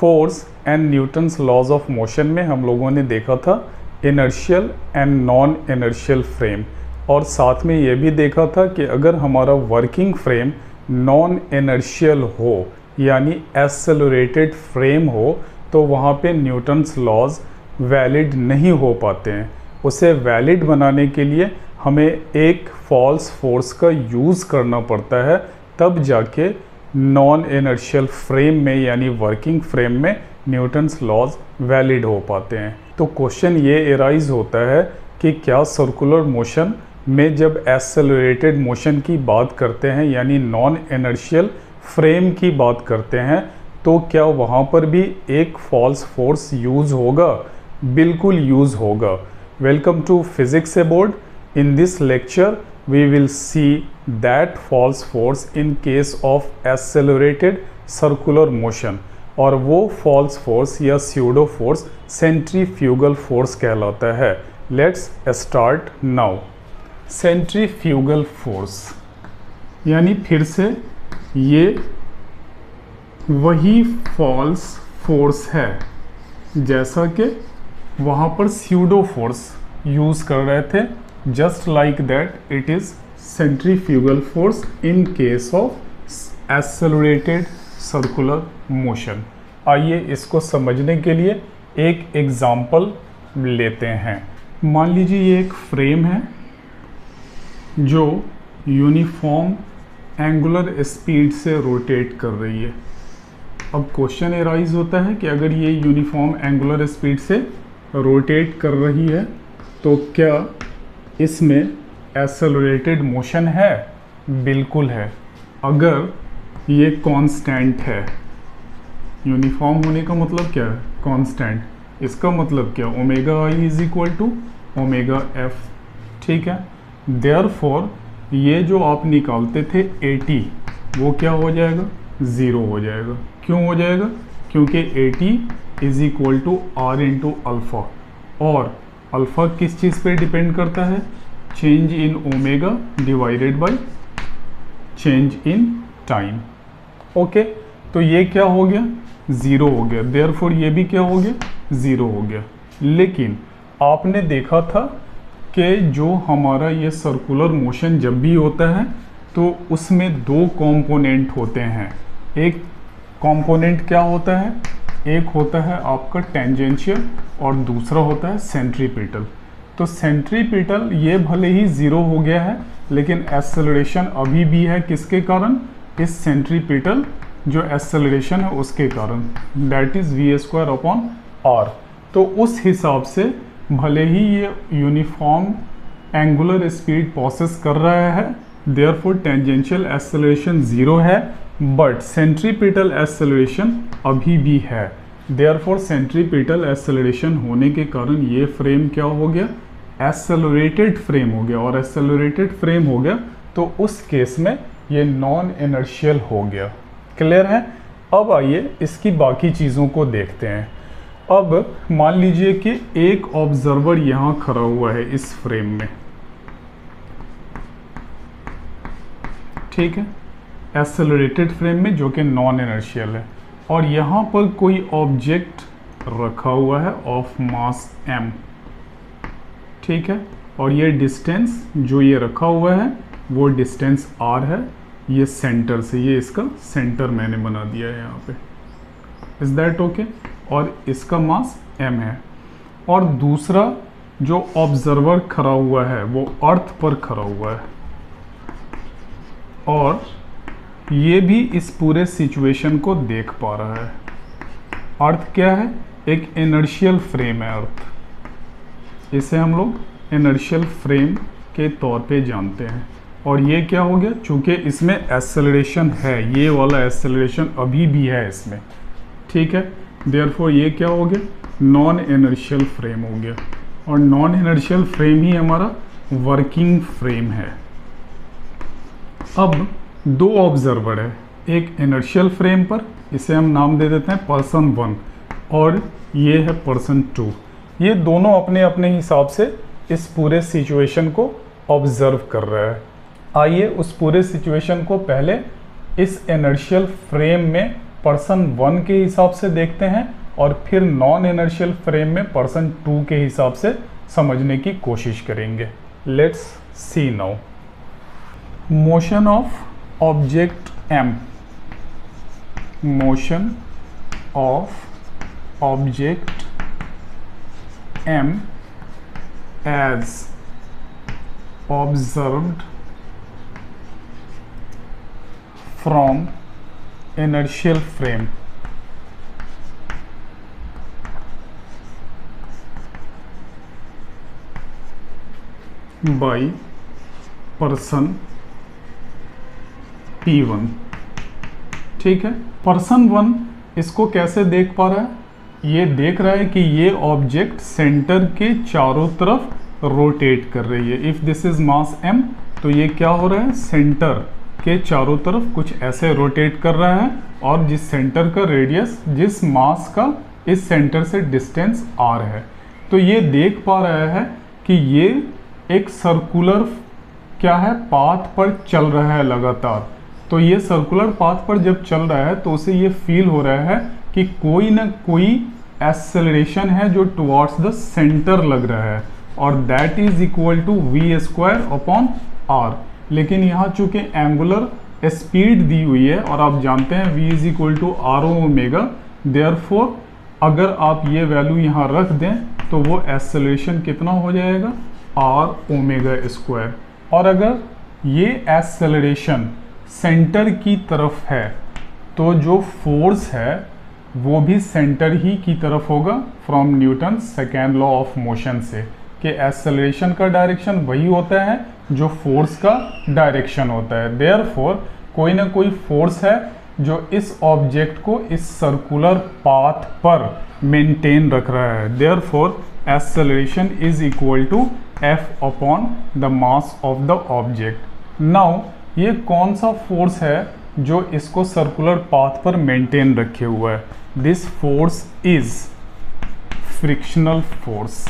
Force and Newton's laws of motion में हम लोगों ने देखा था inertial and non inertial frame, और साथ में ये भी देखा था कि अगर हमारा वर्किंग फ्रेम नॉन इनर्शियल हो यानी एक्सेलरेटेड फ्रेम हो तो वहाँ पे न्यूटन्स लॉज वैलिड नहीं हो पाते हैं। उसे वैलिड बनाने के लिए हमें एक फॉल्स फोर्स का यूज़ करना पड़ता है, तब जाके नॉन इनर्शियल फ्रेम में यानी वर्किंग फ्रेम में न्यूटन्स लॉज वैलिड हो पाते हैं। तो क्वेश्चन ये एराइज होता है कि क्या सर्कुलर मोशन में जब एक्सेलरेटेड मोशन की बात करते हैं यानी नॉन इनर्शियल फ्रेम की बात करते हैं तो क्या वहाँ पर भी एक फॉल्स फोर्स यूज़ होगा? बिल्कुल यूज़ होगा। Welcome to physics aboard. In this lecture we will see that false force in case of accelerated circular motion, और वो false force या pseudo force centrifugal force कहलाता है। Let's start now। centrifugal force यानी फिर से ये वही false force है जैसा कि वहाँ पर pseudo force यूज़ कर रहे थे। Just like that, it is centrifugal force in case of accelerated circular motion। आइए इसको समझने के लिए एक एग्जाम्पल लेते हैं। मान लीजिए ये एक फ्रेम है जो यूनिफॉर्म एंगुलर स्पीड से रोटेट कर रही है। अब क्वेश्चन एराइज होता है कि अगर ये यूनिफॉर्म एंगुलर स्पीड से रोटेट कर रही है तो क्या इसमें एक्सेलरेटेड मोशन है? बिल्कुल है। अगर ये कांस्टेंट है, यूनिफॉर्म होने का मतलब क्या है? कांस्टेंट। इसका मतलब क्या? Omega I is equal to omega F. ठीक है। देयरफॉर ये जो आप निकालते थे 80 वो क्या हो जाएगा? ज़ीरो हो जाएगा। क्यों हो जाएगा? क्योंकि 80 is equal to R into alpha, और अल्फ़ा किस चीज़ पे डिपेंड करता है? Change in omega divided by change in time. Okay, तो ये क्या हो गया? ज़ीरो हो गया। देयरफॉर ये भी क्या हो गया? ज़ीरो हो गया। लेकिन आपने देखा था कि जो हमारा ये सर्कुलर मोशन जब भी होता है तो उसमें दो कंपोनेंट होते हैं। एक कंपोनेंट क्या होता है? एक होता है आपका टेंजेंशियल और दूसरा होता है सेंट्रीपिटल। तो सेंट्रीपिटल ये भले ही ज़ीरो हो गया है लेकिन एक्सेलरेशन अभी भी है। किसके कारण? इस सेंट्रीपिटल जो एक्सेलरेशन है उसके कारण, दैट इज़ v²/r। तो उस हिसाब से भले ही ये यूनिफॉर्म एंगुलर स्पीड प्रोसेस कर रहा है, देयरफॉर टेंजेंशियल एक्सेलरेशन ज़ीरो है, बट सेंट्रीपिटल एक्सेलरेशन अभी भी है। देयरफॉर सेंट्रीपिटल एक्सेलरेशन होने के कारण ये फ्रेम क्या हो गया? एक्सेलरेटेड फ्रेम हो गया, और एक्सेलरेटेड फ्रेम हो गया तो उस केस में ये नॉन इनर्शियल हो गया। क्लियर है? अब आइए इसकी बाकी चीज़ों को देखते हैं। अब मान लीजिए कि एक ऑब्जर्वर यहाँ खड़ा हुआ है इस फ्रेम में। ठीक है, एक्सेलरेटेड फ्रेम में जो कि नॉन इनर्शियल है, और यहाँ पर कोई ऑब्जेक्ट रखा हुआ है ऑफ मास m। ठीक है, और ये डिस्टेंस जो ये रखा हुआ है वो डिस्टेंस r है। ये सेंटर से, ये इसका सेंटर मैंने बना दिया है यहाँ पे। Is that okay? और इसका मास m है। और दूसरा जो ऑब्जर्वर खड़ा हुआ है वो अर्थ पर खड़ा हुआ है, और ये भी इस पूरे सिचुएशन को देख पा रहा है। अर्थ क्या है? एक इनर्शियल फ्रेम है अर्थ। इसे हम लोग इनर्शियल फ्रेम के तौर पे जानते हैं। और ये क्या हो गया? चूँकि इसमें एक्सेलरेशन है, ये वाला एक्सेलरेशन अभी भी है इसमें। ठीक है, देयरफॉर ये क्या हो गया? नॉन इनर्शियल फ्रेम हो गया, और नॉन इनर्शियल फ्रेम ही हमारा वर्किंग फ्रेम है। अब दो ऑब्जर्वर है, एक इनर्शियल फ्रेम पर, इसे हम नाम दे देते हैं पर्सन 1, और ये है पर्सन 2। ये दोनों अपने अपने हिसाब से इस पूरे सिचुएशन को ऑब्जर्व कर रहा है। आइए उस पूरे सिचुएशन को पहले इस इनर्शियल फ्रेम में पर्सन 1 के हिसाब से देखते हैं और फिर नॉन इनर्शियल फ्रेम में पर्सन 2 के हिसाब से समझने की कोशिश करेंगे। Let's see now. Motion of object M, motion of object M as observed from inertial frame by person P1। ठीक है, पर्सन 1 इसको कैसे देख पा रहा है? ये देख रहा है कि ये ऑब्जेक्ट सेंटर के चारों तरफ रोटेट कर रही है। If this is mass m, तो ये क्या हो रहा है, सेंटर के चारों तरफ कुछ ऐसे रोटेट कर रहा है, और जिस सेंटर का रेडियस, जिस मास का इस सेंटर से डिस्टेंस r है, तो ये देख पा रहा है कि ये एक सर्कुलर क्या है, पाथ पर चल रहा है लगातार। तो ये सर्कुलर पाथ पर जब चल रहा है तो उसे ये फील हो रहा है कि कोई ना कोई एक्सेलरेशन है जो टुवर्ड्स द सेंटर लग रहा है, और that is equal to v² upon r। लेकिन यहाँ चूंकि एंगुलर स्पीड दी हुई है और आप जानते हैं v is equal to r omega, therefore अगर आप ये वैल्यू यहाँ रख दें तो वो एक्सेलरेशन कितना हो जाएगा, r ओमेगा²। और अगर ये एक्सेलरेशन सेंटर की तरफ है तो जो फोर्स है वो भी सेंटर ही की तरफ होगा, from Newton second law of motion से, कि एक्सेलरेशन का डायरेक्शन वही होता है जो फोर्स का डायरेक्शन होता है। देयरफॉर कोई ना कोई फोर्स है जो इस ऑब्जेक्ट को इस सर्कुलर पाथ पर मेंटेन रख रहा है। Therefore acceleration is equal to F upon the mass of the object. Now ये कौन सा फोर्स है जो इसको सर्कुलर पाथ पर मेंटेन रखे हुआ है? This force is frictional force.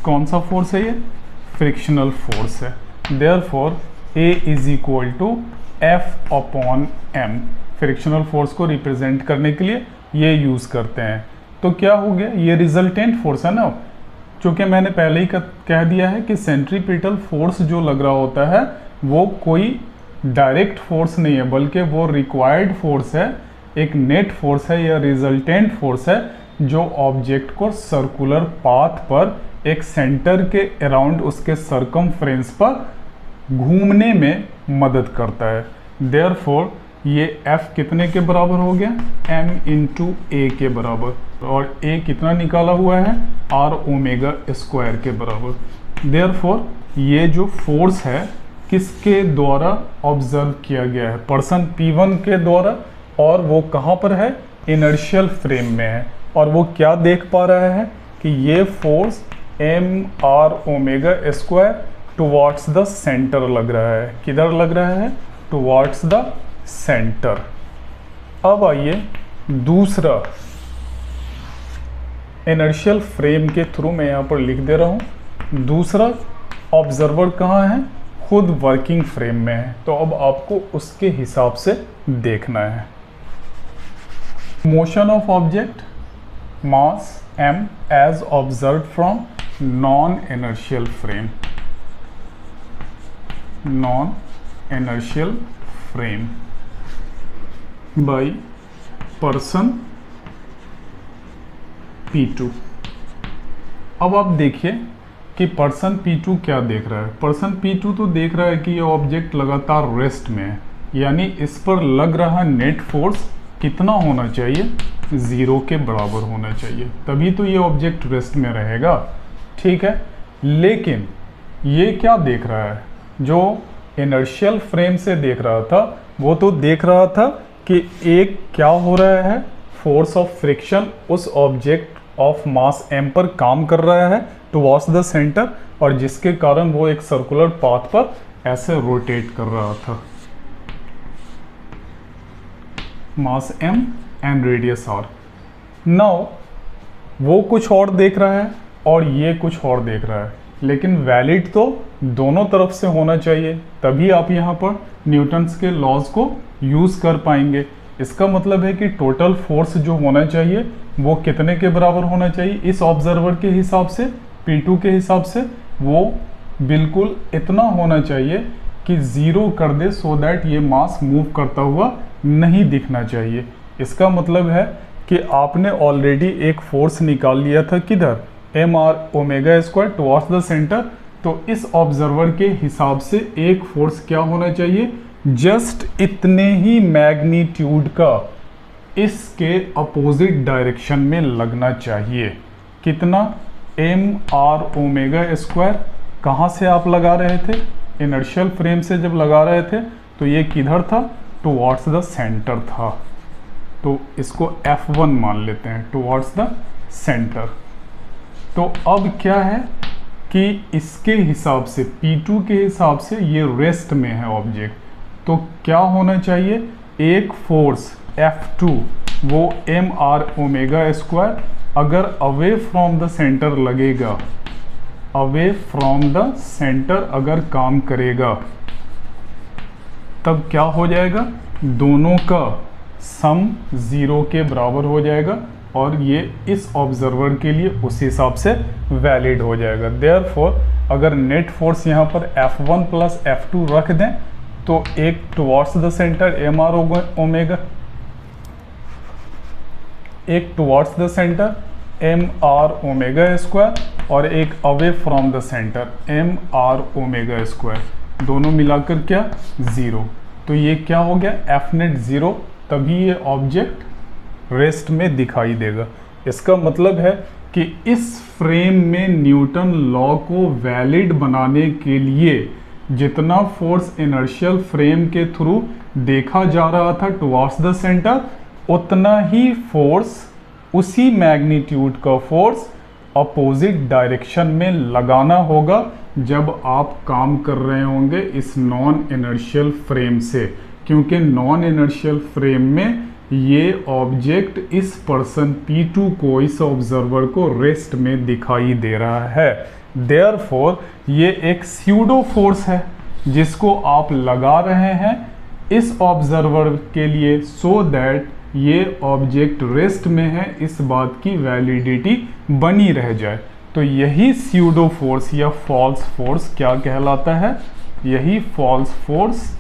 कौन सा फोर्स है ये? फ्रिक्शनल फोर्स है। Therefore A is equal to F upon M। Frictional force को रिप्रेजेंट करने के लिए ये यूज करते हैं। तो क्या हो गया, ये रिजल्टेंट फोर्स है ना। चूँकि मैंने पहले ही कह दिया है कि सेंट्रीपिटल फोर्स जो लग रहा होता है वो कोई डायरेक्ट फोर्स नहीं है, बल्कि वो रिक्वायर्ड फोर्स है, एक नेट फोर्स है या रिजल्टेंट फोर्स है जो ऑब्जेक्ट को सर्कुलर पाथ पर एक सेंटर के अराउंड उसके सरकमफ्रेंस पर घूमने में मदद करता है। देयरफॉर ये F कितने के बराबर हो गया, M इंटू A के बराबर, और A कितना निकाला हुआ है, R ओमेगा² के बराबर। देयरफॉर ये जो फोर्स है किसके द्वारा ऑब्जर्व किया गया है, पर्सन P1 के द्वारा, और वो कहाँ पर है, इनर्शियल फ्रेम में है। और वो क्या देख पा रहा है कि ये force mR omega towards the centre लग रहा है। किधर लग रहा है, टुवर्ड्स द सेंटर। अब आइए दूसरा, इनर्शियल फ्रेम के थ्रू मैं यहाँ पर लिख दे रहा हूँ। दूसरा ऑब्जर्वर कहाँ है, खुद वर्किंग फ्रेम में है, तो अब आपको उसके हिसाब से देखना है। Motion of object mass m as observe from non inertial frame, non inertial frame by person P2। अब आप देखिए कि पर्सन P2 क्या देख रहा है। पर्सन P2 तो देख रहा है कि ये ऑब्जेक्ट लगातार रेस्ट में है, यानी इस पर लग रहा नेट फोर्स कितना होना चाहिए, 0 के बराबर होना चाहिए, तभी तो ये ऑब्जेक्ट रेस्ट में रहेगा। ठीक है, लेकिन ये क्या देख रहा है, जो इनर्शियल फ्रेम से देख रहा था वो तो देख रहा था कि एक क्या हो रहा है, फोर्स ऑफ फ्रिक्शन उस ऑब्जेक्ट ऑफ मास m पर काम कर रहा है टुवर्ड्स द सेंटर, और जिसके कारण वो एक सर्कुलर पाथ पर ऐसे रोटेट कर रहा था। मास m and radius r। Now वो कुछ और देख रहा है और ये कुछ और देख रहा है, लेकिन वैलिड तो दोनों तरफ से होना चाहिए, तभी आप यहाँ पर न्यूटन्स के लॉज को यूज़ कर पाएंगे। इसका मतलब है कि टोटल फोर्स जो होना चाहिए वो कितने के बराबर होना चाहिए इस ऑब्जर्वर के हिसाब से, P2 के हिसाब से, वो बिल्कुल इतना होना चाहिए कि ज़ीरो कर दे, सो दैट ये मास मूव करता हुआ नहीं दिखना चाहिए। इसका मतलब है कि आपने ऑलरेडी एक फोर्स निकाल लिया था किधर, mr⍵² टुवर्ड्स द सेंटर। तो इस ऑब्जर्वर के हिसाब से एक फोर्स क्या होना चाहिए, जस्ट इतने ही मैग्नीट्यूड का इसके अपोजिट डायरेक्शन में लगना चाहिए। कितना, mr⍵²। कहाँ से आप लगा रहे थे, इनर्शियल फ्रेम से जब लगा रहे थे तो ये किधर था, टुवर्ड्स द सेंटर था। तो इसको F1 मान लेते हैं, टुवर्ड्स द सेंटर। तो अब क्या है कि इसके हिसाब से, P2 के हिसाब से ये रेस्ट में है ऑब्जेक्ट, तो क्या होना चाहिए, एक फोर्स F2 वो mr⍵² अगर अवे फ्रॉम द सेंटर लगेगा, अवे फ्रॉम द सेंटर अगर काम करेगा, तब क्या हो जाएगा, दोनों का सम 0 के बराबर हो जाएगा और ये इस ऑब्जर्वर के लिए उस हिसाब से वैलिड हो जाएगा। देयरफॉर अगर नेट फोर्स यहाँ पर F1 प्लस F2 रख दें तो एक टुवर्ड्स द सेंटर mr⍵, एक टुवर्ड्स द सेंटर mr⍵² और एक away from the centre mr⍵², दोनों मिलाकर क्या, 0। तो ये क्या हो गया, F नेट 0, तभी ये ऑब्जेक्ट रेस्ट में दिखाई देगा। इसका मतलब है कि इस फ्रेम में न्यूटन लॉ को वैलिड बनाने के लिए जितना फोर्स इनर्शियल फ्रेम के थ्रू देखा जा रहा था टुवर्ड्स द सेंटर, उतना ही फोर्स, उसी मैग्नीट्यूड का फोर्स अपोजिट डायरेक्शन में लगाना होगा जब आप काम कर रहे होंगे इस नॉन इनर्शियल फ्रेम से। क्योंकि नॉन इनर्शियल फ्रेम में ये ऑब्जेक्ट इस पर्सन P2 को, इस ऑब्जर्वर को रेस्ट में दिखाई दे रहा है। देयरफॉर ये एक स्यूडो फोर्स है जिसको आप लगा रहे हैं इस ऑब्जर्वर के लिए, सो दैट ये ऑब्जेक्ट रेस्ट में है, इस बात की वैलिडिटी बनी रह जाए। तो यही स्यूडो फोर्स या फॉल्स फोर्स क्या कहलाता है, यही फॉल्स फोर्स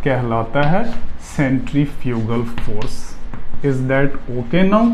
कहलाता है centrifugal force. Is that okay now?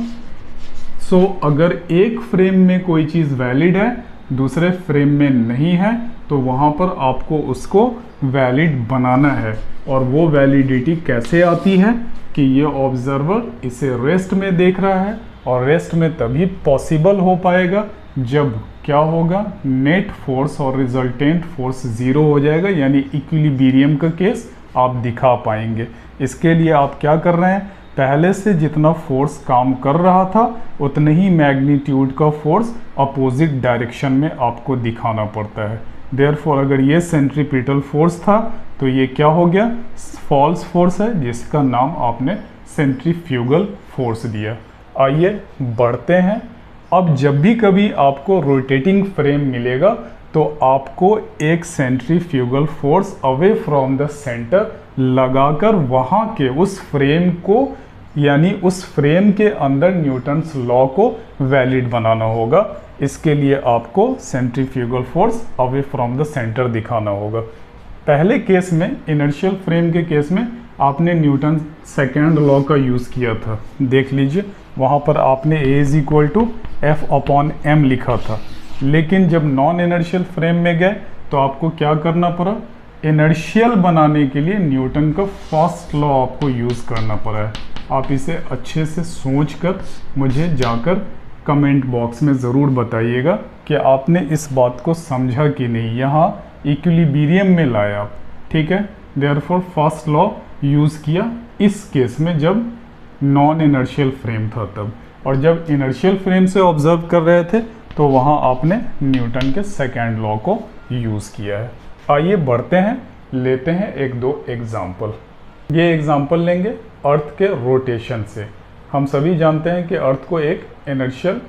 So अगर एक फ्रेम में कोई चीज़ वैलिड है, दूसरे फ्रेम में नहीं है, तो वहाँ पर आपको उसको वैलिड बनाना है। और वो वैलिडिटी कैसे आती है कि ये ऑब्जर्वर इसे रेस्ट में देख रहा है, और रेस्ट में तभी पॉसिबल हो पाएगा जब क्या होगा, नेट फोर्स और रिजल्टेंट फोर्स 0 हो जाएगा, यानी इक्विलिब्रियम का केस आप दिखा पाएंगे। इसके लिए आप क्या कर रहे हैं, पहले से जितना फोर्स काम कर रहा था उतने ही मैग्नीट्यूड का फोर्स अपोजिट डायरेक्शन में आपको दिखाना पड़ता है। देयरफॉर अगर ये सेंट्रीपिटल फोर्स था तो ये क्या हो गया, फॉल्स फोर्स है, जिसका नाम आपने सेंट्रीफ्यूगल फोर्स दिया। आइए बढ़ते हैं। अब जब भी कभी आपको रोटेटिंग फ्रेम मिलेगा तो आपको एक centrifugal force away from the centre लगाकर वहाँ के उस फ्रेम को, यानी उस फ्रेम के अंदर न्यूटन्स लॉ को वैलिड बनाना होगा। इसके लिए आपको centrifugal force away from the centre दिखाना होगा। पहले केस में, इनर्शियल फ्रेम के केस में, आपने न्यूटन सेकेंड लॉ का यूज़ किया था। देख लीजिए, वहाँ पर आपने A=F/m लिखा था। लेकिन जब नॉन इनर्शियल फ्रेम में गए तो आपको क्या करना पड़ा, इनर्शियल बनाने के लिए न्यूटन का फर्स्ट लॉ आपको यूज़ करना पड़ा है। आप इसे अच्छे से सोचकर मुझे जाकर कमेंट बॉक्स में ज़रूर बताइएगा कि आपने इस बात को समझा कि नहीं। यहाँ इक्विलिब्रियम में लाया आप, ठीक है। देयरफॉर फर्स्ट लॉ यूज़ किया इस केस में जब नॉन इनर्शियल फ्रेम था तब, और जब इनर्शियल फ्रेम से ऑब्जर्व कर रहे थे तो वहाँ आपने न्यूटन के सेकेंड लॉ को यूज़ किया है। आइए बढ़ते हैं, लेते हैं एक दो एग्जाम्पल। ये एग्जाम्पल लेंगे अर्थ के रोटेशन से। हम सभी जानते हैं कि अर्थ को एक इनर्शियल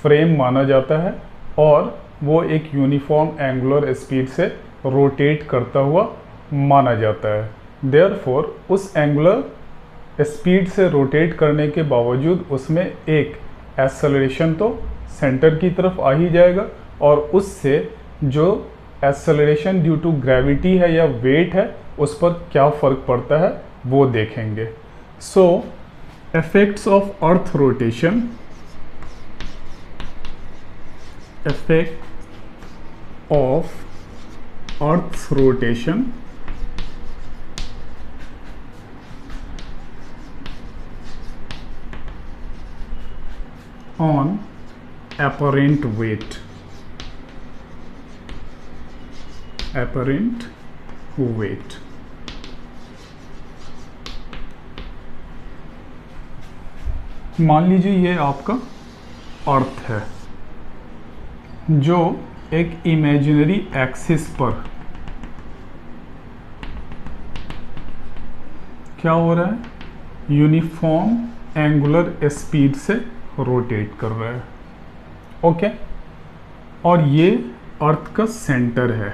फ्रेम माना जाता है और वो एक यूनिफॉर्म एंगुलर स्पीड से रोटेट करता हुआ माना जाता है। देयरफॉर उस एंगुलर स्पीड से रोटेट करने के बावजूद उसमें एक एक्सेलरेशन तो सेंटर की तरफ आ ही जाएगा, और उससे जो एक्सेलरेशन ड्यू टू ग्रेविटी है या वेट है उस पर क्या फ़र्क पड़ता है वो देखेंगे। So effects of Earth rotation, effect of Earth rotation on apparent weight, apparent weight। मान लीजिए ये आपका अर्थ है जो एक इमेजिनरी एक्सिस पर क्या हो रहा है, यूनिफॉर्म एंगुलर स्पीड से रोटेट कर रहा है। ओके, और ये अर्थ का सेंटर है।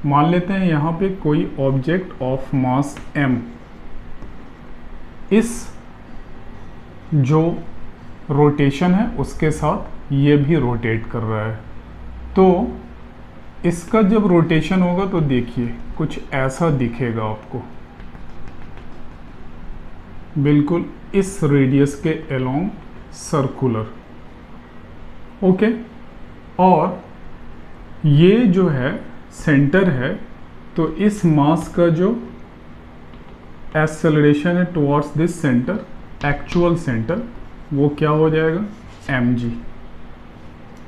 मान लेते हैं यहाँ पे कोई ऑब्जेक्ट ऑफ मास m इस जो रोटेशन है उसके साथ ये भी रोटेट कर रहा है। तो इसका जब रोटेशन होगा तो देखिए कुछ ऐसा दिखेगा आपको, बिल्कुल इस रेडियस के अलोंग सर्कुलर। ओके, और ये जो है सेंटर है, तो इस मास का जो एक्सेलरेशन है towards this centre, actual centre, वो क्या हो जाएगा mg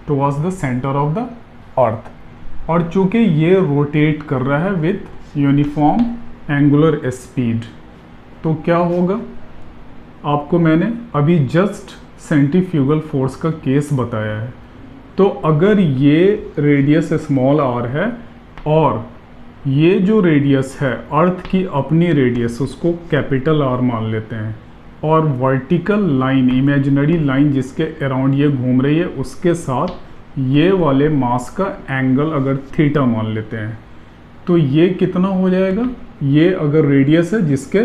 towards the centre of the earth. और चूंकि ये रोटेट कर रहा है विथ यूनिफॉर्म एंगुलर स्पीड, तो क्या होगा, आपको मैंने अभी जस्ट सेंट्रीफ्यूगल फोर्स का केस बताया है। तो अगर ये रेडियस स्मॉल r है और ये जो रेडियस है अर्थ की अपनी रेडियस उसको कैपिटल R मान लेते हैं, और वर्टिकल लाइन, इमेजिनरी लाइन जिसके अराउंड ये घूम रही है उसके साथ ये वाले मास का एंगल अगर थीटा मान लेते हैं, तो ये कितना हो जाएगा, ये अगर रेडियस है जिसके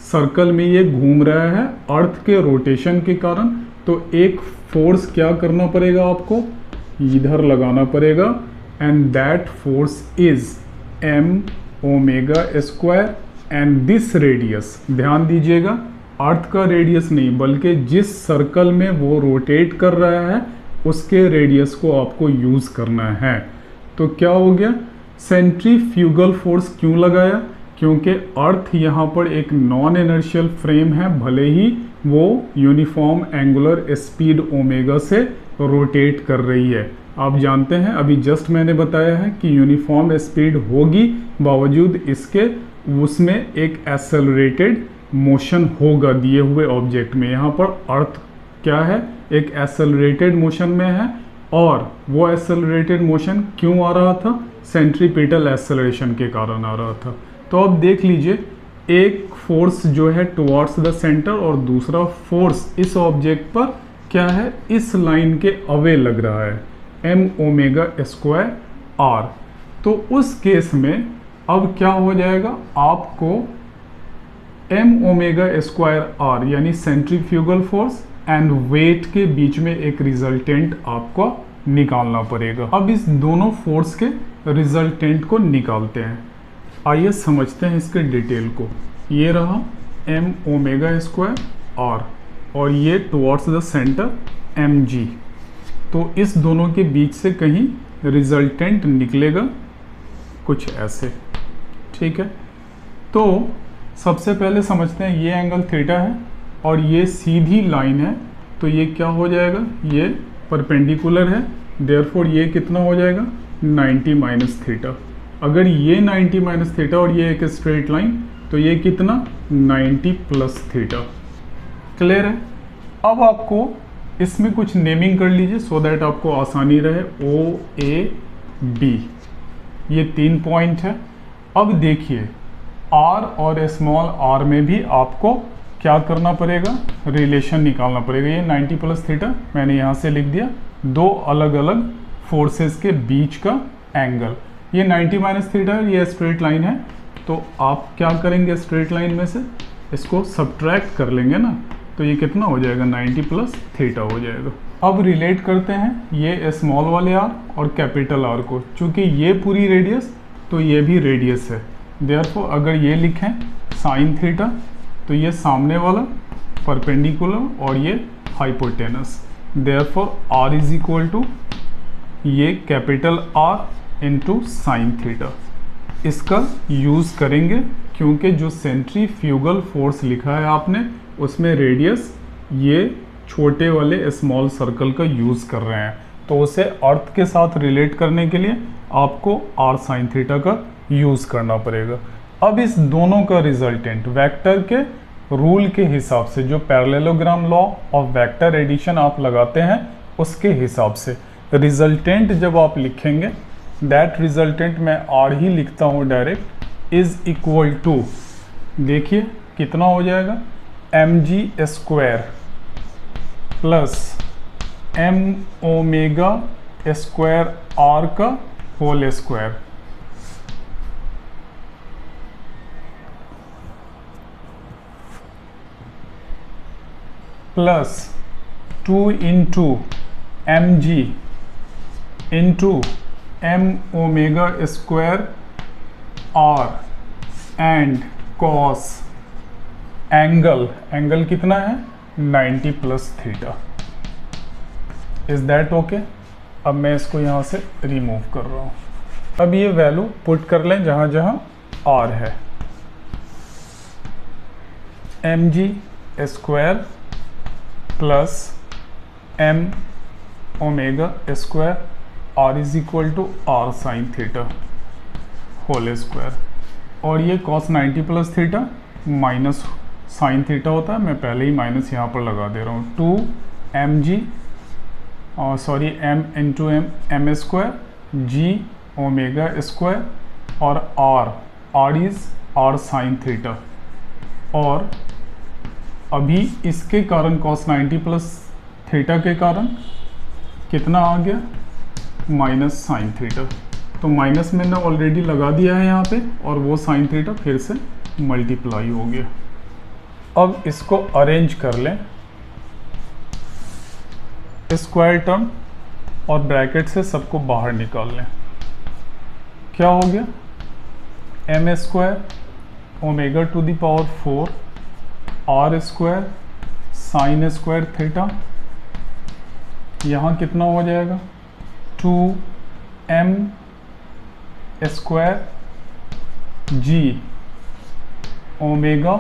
सर्कल में ये घूम रहा है अर्थ के रोटेशन के कारण, तो एक फोर्स क्या करना पड़ेगा आपको, इधर लगाना पड़ेगा, and that force is m omega square, and this radius, ध्यान दीजिएगा अर्थ का रेडियस नहीं बल्कि जिस सर्कल में वो रोटेट कर रहा है उसके रेडियस को आपको यूज करना है। तो क्या हो गया, सेंट्रीफ्यूगल फोर्स क्यों लगाया, क्योंकि अर्थ यहाँ पर एक नॉन इनर्शियल फ्रेम है, भले ही वो यूनिफॉर्म एंगुलर स्पीड ओमेगा से रोटेट कर रही है। आप जानते हैं अभी जस्ट मैंने बताया है कि यूनिफॉर्म स्पीड होगी, बावजूद इसके उसमें एक एक्सेलरेटेड मोशन होगा दिए हुए ऑब्जेक्ट में। यहाँ पर अर्थ क्या है, एक एक्सेलरेटेड मोशन में है, और वो एक्सेलरेटेड मोशन क्यों आ रहा था, सेंट्रीपिटल एक्सेलरेशन के कारण आ रहा था। तो अब देख लीजिए, एक फोर्स जो है टुवर्ड्स द सेंटर और दूसरा फोर्स इस ऑब्जेक्ट पर क्या है, इस लाइन के अवे लग रहा है, m ओमेगा स्क्वायर r। तो उस केस में अब क्या हो जाएगा, आपको m ओमेगा स्क्वायर r यानी सेंट्रीफ्यूगल फोर्स एंड वेट के बीच में एक रिजल्टेंट आपको निकालना पड़ेगा। अब इस दोनों फोर्स के रिजल्टेंट को निकालते हैं। आइए समझते हैं इसके डिटेल को। ये रहा m ओमेगा स्क्वायर r और ये टुवर्ड्स द सेंटर mg। तो इस दोनों के बीच से कहीं रिजल्टेंट निकलेगा कुछ ऐसे, ठीक है। तो सबसे पहले समझते हैं, ये एंगल थीटा है और ये सीधी लाइन है, तो ये क्या हो जाएगा, ये परपेंडिकुलर है, देयरफॉर ये कितना हो जाएगा 90 माइनस थीटा। अगर ये 90 माइनस थीटा और ये एक स्ट्रेट लाइन, तो ये कितना 90 प्लस थीटा। क्लियर है। अब आपको इसमें कुछ नेमिंग कर लीजिए सो दैट आपको आसानी रहे। ओ ए बी ये 3 पॉइंट है। अब देखिए आर और स्मॉल आर में भी आपको क्या करना पड़ेगा, रिलेशन निकालना पड़ेगा। ये 90 प्लस थीटा मैंने यहाँ से लिख दिया, दो अलग अलग फोर्सेस के बीच का एंगल। ये 90 माइनस थीटा है, ये स्ट्रेट लाइन है, तो आप क्या करेंगे स्ट्रेट लाइन में से इसको सब्ट्रैक्ट कर लेंगे ना, तो ये कितना हो जाएगा 90 प्लस थीटा हो जाएगा। अब रिलेट करते हैं ये स्मॉल वाले आर और कैपिटल आर को। चूँकि ये पूरी रेडियस तो ये भी रेडियस है, देयरफॉर अगर ये लिखें साइन थीटा तो ये सामने वाला परपेंडिकुलर और ये hypotenuse, therefore r is equal to ये capital r into sine theta. इसका यूज़ करेंगे क्योंकि जो सेंट्रीफ्यूगल फोर्स लिखा है आपने उसमें रेडियस ये छोटे वाले स्मॉल सर्कल का यूज़ कर रहे हैं, तो उसे अर्थ के साथ रिलेट करने के लिए आपको आर साइन थीटा का यूज़ करना पड़ेगा। अब इस दोनों का रिजल्टेंट वेक्टर के रूल के हिसाब से, जो parallelogram law of vector addition आप लगाते हैं उसके हिसाब से रिजल्टेंट जब आप लिखेंगे, दैट रिजल्टेंट मैं आर ही लिखता हूँ डायरेक्ट, इज इक्वल टू, देखिए कितना हो जाएगा, mg square plus m omega square r का whole square plus 2 into mg into m omega square r and cos angle कितना है 90 plus theta. Is that okay? अब मैं इसको यहाँ से रिमूव कर रहा हूँ। अब ये वैल्यू पुट कर लें जहाँ जहाँ r है, mg square plus m omega square r is equal to r sine theta whole square, और ये cos 90 plus theta minus sine theta होता है, मैं पहले ही माइनस यहाँ पर लगा दे रहा हूँ, 2 mg और sorry m into M square g omega square और r is r sine theta, और अभी इसके कारण cos 90 प्लस थीटा के कारण कितना आ गया माइनस साइन थीटा, तो माइनस मैंने ऑलरेडी लगा दिया है यहाँ पे, और वो साइन थीटा फिर से मल्टीप्लाई हो गया। अब इसको अरेंज कर लें, स्क्वायर टर्म और ब्रैकेट से सबको बाहर निकाल लें। क्या हो गया, m square omega to the power 4 r square sine square theta, यहाँ कितना हो जाएगा 2m square g omega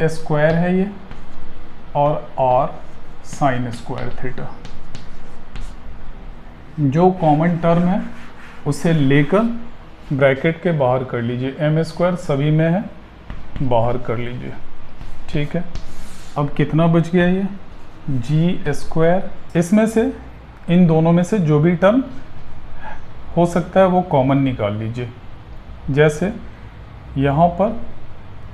square है ये, और r साइन स्क्वायर थीटा। जो कॉमन टर्म है उसे लेकर ब्रैकेट के बाहर कर लीजिए, m स्क्वायर सभी में है, बाहर कर लीजिए, ठीक है। अब कितना बच गया ये g स्क्वायर, इसमें से इन दोनों में से जो भी टर्म हो सकता है वो कॉमन निकाल लीजिए। जैसे यहाँ पर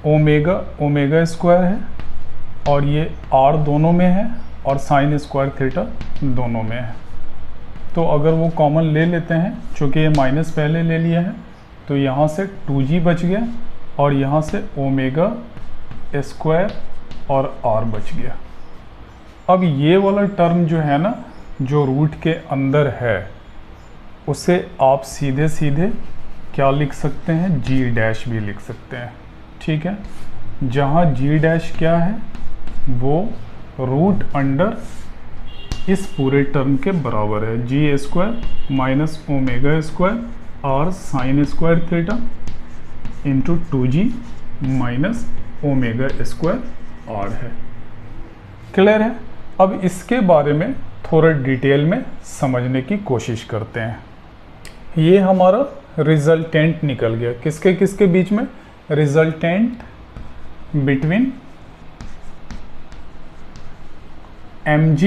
ओमेगा स्क्वायर है और ये r दोनों में है और साइन स्क्वायर थीटा दोनों में है, तो अगर वो कॉमन ले लेते हैं, चूँकि ये माइनस पहले ले लिया है, तो यहाँ से 2g बच गया और यहाँ से ओमेगा स्क्वायर और r बच गया। अब ये वाला टर्म जो है ना, जो रूट के अंदर है, उसे आप सीधे सीधे क्या लिख सकते हैं, g डैश भी लिख सकते हैं, ठीक है। जहाँ g डैश क्या है, वो रूट अंडर इस पूरे टर्म के बराबर है, g square minus omega square r sign square theta into 2g minus omega square r है। क्लियर है? अब इसके बारे में थोड़ा डिटेल में समझने की कोशिश करते हैं। ये हमारा रिजल्टेंट निकल गया, किसके किसके बीच में, resultant between mg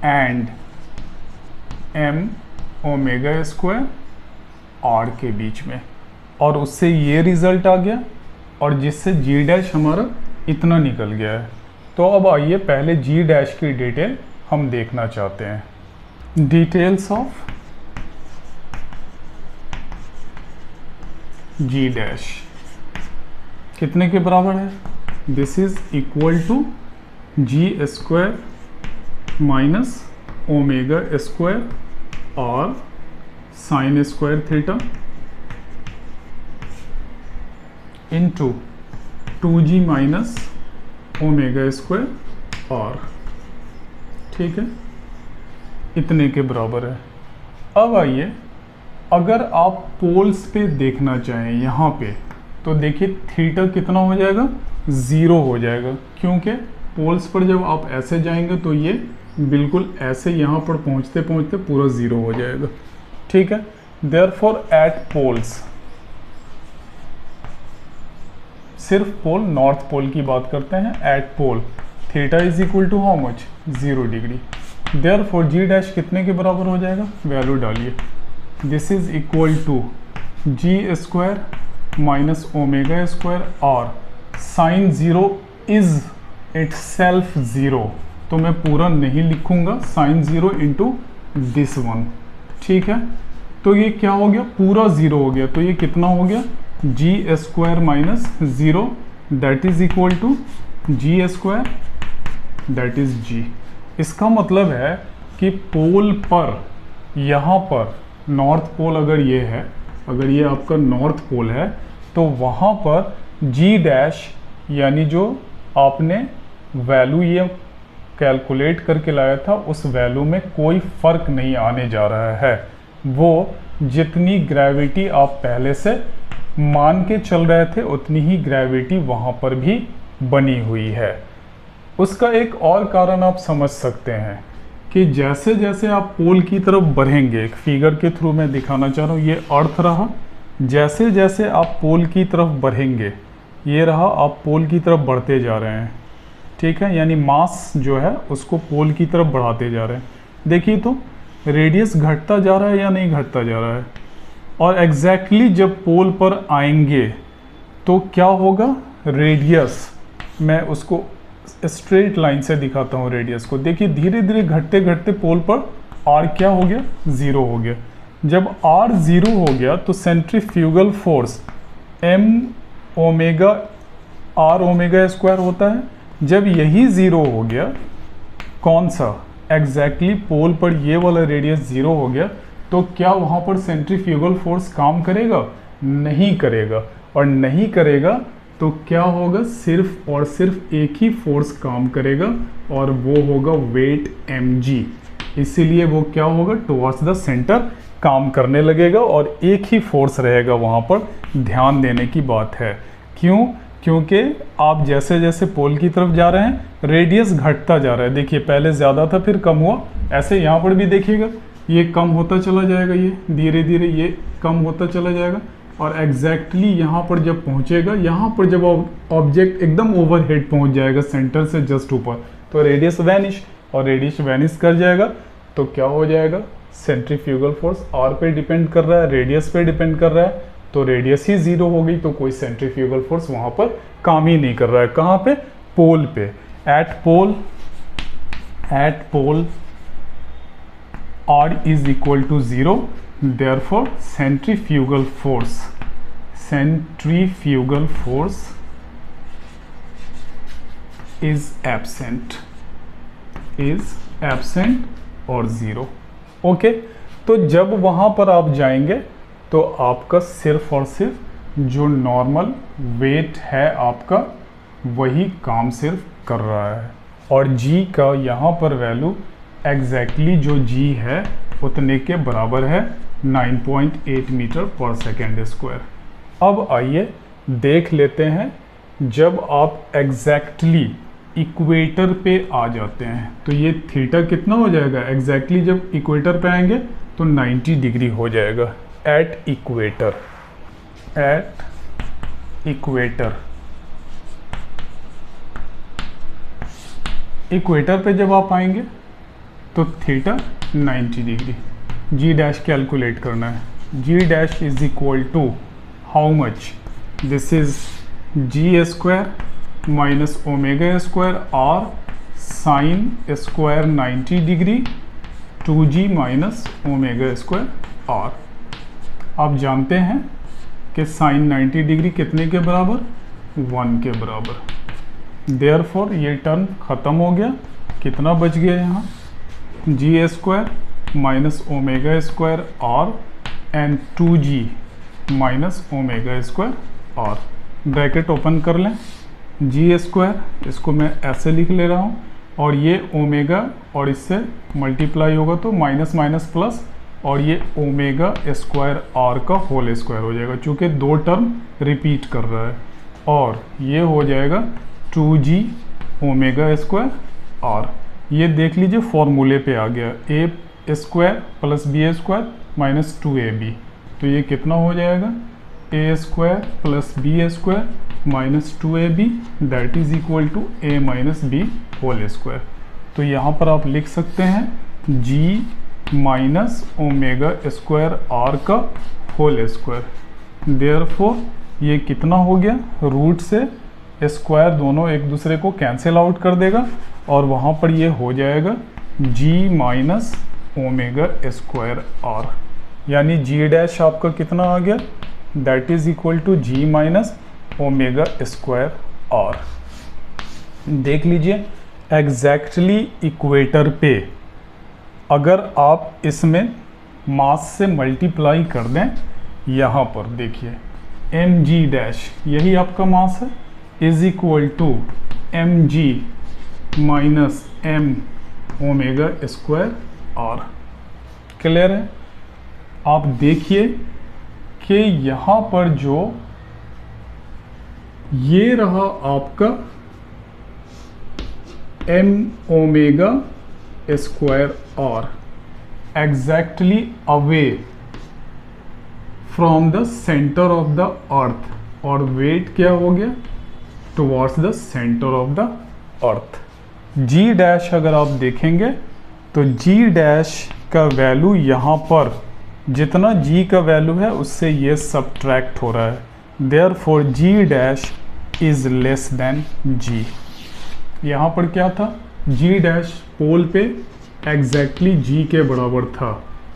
and m omega square r के बीच में, और उससे ये रिजल्ट आ गया, और जिससे g डैश हमारा इतना निकल गया है। तो अब आइए पहले g डैश की डिटेल हम देखना चाहते हैं। डिटेल्स ऑफ g डैश, कितने के बराबर है? This is equal to g square minus omega square और sine square theta into 2g minus omega square और, ठीक है, इतने के बराबर है। अब आइए, अगर आप पोल्स पे देखना चाहें यहाँ पे, तो देखिए थीटा कितना हो जाएगा? 0 हो जाएगा, क्योंकि पोल्स पर जब आप ऐसे जाएंगे तो ये बिल्कुल ऐसे यहाँ पर पहुँचते पहुँचते पूरा 0 हो जाएगा, ठीक है। देयरफॉर एट पोल्स, सिर्फ पोल नॉर्थ पोल की बात करते हैं, at pole theta is equal to how much? 0 degree. Therefore g dash कितने के बराबर हो जाएगा? वैल्यू डालिए, this is equal to g square minus omega square और साइन 0 इज इटसेल्फ 0, तो मैं पूरा नहीं लिखूंगा, साइन 0 इंटू दिस वन, ठीक है। तो ये क्या हो गया? पूरा 0 हो गया, तो ये कितना हो गया? G square minus 0 that is equal to g square that is g. इसका मतलब है कि पोल पर, यहाँ पर नॉर्थ पोल अगर ये है, अगर ये आपका नॉर्थ पोल है, तो वहाँ पर जी डैश यानी जो आपने वैल्यू ये कैलकुलेट करके लाया था उस वैल्यू में कोई फ़र्क नहीं आने जा रहा है। वो जितनी ग्रेविटी आप पहले से मान के चल रहे थे उतनी ही ग्रेविटी वहाँ पर भी बनी हुई है। उसका एक और कारण आप समझ सकते हैं कि जैसे जैसे आप पोल की तरफ बढ़ेंगे, एक फिगर के थ्रू मैं दिखाना चाह रहा हूँ, ये अर्थ रहा, जैसे जैसे आप पोल की तरफ बढ़ेंगे, ये रहा, आप पोल की तरफ बढ़ते जा रहे हैं, ठीक है, यानी मास जो है उसको पोल की तरफ बढ़ाते जा रहे हैं। देखिए तो रेडियस घटता जा रहा है या नहीं घटता जा रहा है, और एग्जैक्टली जब पोल पर आएंगे तो क्या होगा? रेडियस, मैं उसको स्ट्रेट लाइन से दिखाता हूँ रेडियस को। देखिए धीरे धीरे घटते घटते पोल पर आर क्या हो गया? 0 हो गया। जब आर 0 हो गया तो centrifugal force m omega R omega square होता है। जब यही 0 हो गया, कौन सा? एग्जैक्टली पोल पर ये वाला रेडियस 0 हो गया, तो क्या वहाँ पर सेंट्रीफ्यूगल फोर्स काम करेगा? नहीं करेगा। और नहीं करेगा तो क्या होगा? सिर्फ और सिर्फ एक ही फोर्स काम करेगा और वो होगा वेट mg। इसीलिए वो क्या होगा? टुवर्ड्स द सेंटर काम करने लगेगा और एक ही फोर्स रहेगा वहाँ पर। ध्यान देने की बात है। क्यों? क्योंकि आप जैसे जैसे पोल की तरफ जा रहे हैं रेडियस घटता जा रहा है। देखिए पहले ज़्यादा था फिर कम हुआ, ऐसे यहाँ पर भी देखिएगा ये कम होता चला जाएगा, ये धीरे धीरे ये कम होता चला जाएगा और एग्जैक्टली यहाँ पर जब पहुँचेगा, यहाँ पर जब ऑब्जेक्ट एकदम ओवरहेड पहुँच जाएगा सेंटर से जस्ट ऊपर, तो रेडियस वैनिश, और रेडियस वैनिश कर जाएगा तो क्या हो जाएगा? सेंट्रीफ्यूगल फोर्स आर पे डिपेंड कर रहा है, रेडियस पे डिपेंड कर रहा है, तो रेडियस ही 0 हो गई, तो कोई सेंट्रीफ्यूगल फोर्स वहाँ पर काम ही नहीं कर रहा है। कहाँ पे? पोल पे। At pole R is equal to 0, therefore centrifugal force is absent और 0। ओके, तो जब वहाँ पर आप जाएंगे तो आपका सिर्फ और सिर्फ जो नॉर्मल वेट है आपका वही काम सिर्फ कर रहा है, और g का यहाँ पर वैल्यू एग्जैक्टली जो g है उतने के बराबर है 9.8 मीटर पर सेकेंड स्क्वायर। अब आइए देख लेते हैं, जब आप एग्जैक्टली इक्वेटर पे आ जाते हैं तो ये थीटा कितना हो जाएगा? एग्जैक्टली जब इक्वेटर पे आएंगे तो 90 डिग्री हो जाएगा एट इक्वेटर पे जब आप आएंगे तो theta 90 degree. G dash calculate करना है। G dash is equal to how much? This is g square minus omega square are sine square 90 degree 2g minus omega square r. आप जानते हैं कि साइन 90 डिग्री कितने के बराबर? 1 के बराबर। देयरफॉर ये टर्म ख़त्म हो गया। कितना बच गया यहाँ, जी स्क्वायर माइनस ओमेगा स्क्वायर और and 2g minus omega square और ब्रैकेट ओपन कर लें। जी स्क्वायर इसको मैं ऐसे लिख ले रहा हूँ और ये ओमेगा और इससे मल्टीप्लाई होगा तो माइनस माइनस प्लस और ये ओमेगा स्क्वायर आर का होल स्क्वायर हो जाएगा, चूँकि दो टर्म रिपीट कर रहा है। और ये हो जाएगा 2g ओमेगा स्क्वायर आर। ये देख लीजिए फॉर्मूले पे आ गया, a square plus b square minus 2ab। तो ये कितना हो जाएगा, a square plus b square minus 2ab that is equal to a minus b whole square. तो यहाँ पर आप लिख सकते हैं g minus omega square r का होल स्क्वायर। देयरफॉर ये कितना हो गया, रूट से स्क्वायर दोनों एक दूसरे को कैंसिल आउट कर देगा और वहाँ पर ये हो जाएगा g minus omega square R, यानी जी डैश आपका कितना आ गया, that is equal to g minus omega square R. देख लीजिए एग्जैक्टली इक्वेटर पे अगर आप इसमें मास से मल्टीप्लाई कर दें, यहाँ पर देखिए एम जी डैश यही आपका मास है, is equal to M g minus M omega square R. Clear है। आप देखिए कि यहाँ पर जो ये रहा आपका M omega square R exactly away from the centre of the earth, और वेट क्या हो गया, towards the centre of the earth. G dash अगर आप देखेंगे तो जी डैश का वैल्यू यहाँ पर जितना जी का वैल्यू है उससे ये सबट्रैक्ट हो रहा है, therefore g dash is less than g. यहाँ पर क्या था, जी डैश पोल पे एग्जैक्टली जी के बराबर था,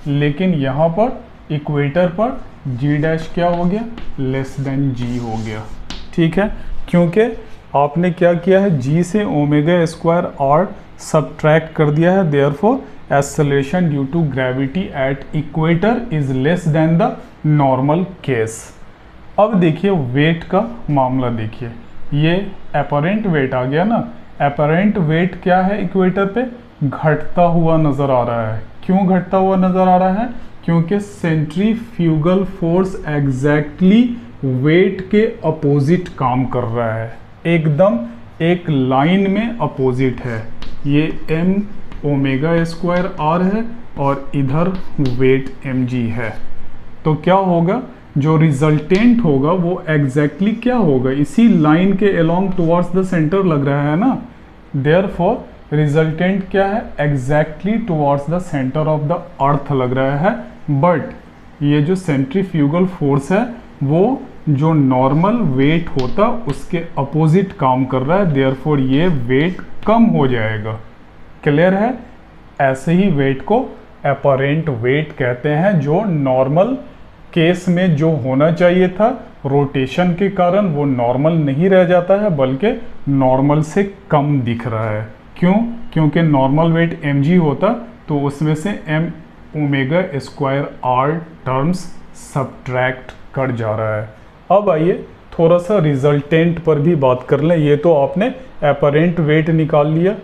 लेकिन यहाँ पर इक्वेटर पर जी डैश क्या हो गया, लेस देन जी हो गया। ठीक है, क्योंकि आपने क्या किया है, जी से ओमेगा स्क्वायर आर सबट्रैक्ट कर दिया है, therefore acceleration due to gravity at equator is less than the normal case. अब देखिए वेट का मामला देखिए, ये अपरेंट वेट आ गया ना, अपरेंट वेट क्या है इक्वेटर पे, घटता हुआ नज़र आ रहा है। क्यों घटता हुआ नज़र आ रहा है, क्योंकि सेंट्रीफ्यूगल फोर्स एग्जैक्टली वेट के अपोजिट काम कर रहा है, एकदम एक लाइन में अपोजिट है। ये एम ओमेगा स्क्वायर आर है और इधर वेट एम जी है। तो क्या होगा, जो रिजल्टेंट होगा वो एग्जैक्टली क्या होगा, इसी लाइन के अलोंग टुवर्ड्स द सेंटर लग रहा है ना, देयरफॉर रिजल्टेंट क्या है, exactly towards the centre of the अर्थ लग रहा है। बट ये जो सेंट्रीफ्यूगल फोर्स है वो जो नॉर्मल वेट होता उसके अपोजिट काम कर रहा है, देयरफॉर ये वेट कम हो जाएगा। क्लियर है। ऐसे ही वेट को अपरेंट वेट कहते हैं, जो नॉर्मल केस में जो होना चाहिए था रोटेशन के कारण वो नॉर्मल नहीं रह जाता है, बल्कि नॉर्मल से कम दिख रहा है। क्यों, क्योंकि नॉर्मल वेट mg होता तो उसमें से m omega square r terms subtract कर जा रहा है। अब आइए थोड़ा सा रिजल्टेंट पर भी बात कर लें। ये तो आपने अपरेंट वेट निकाल लिया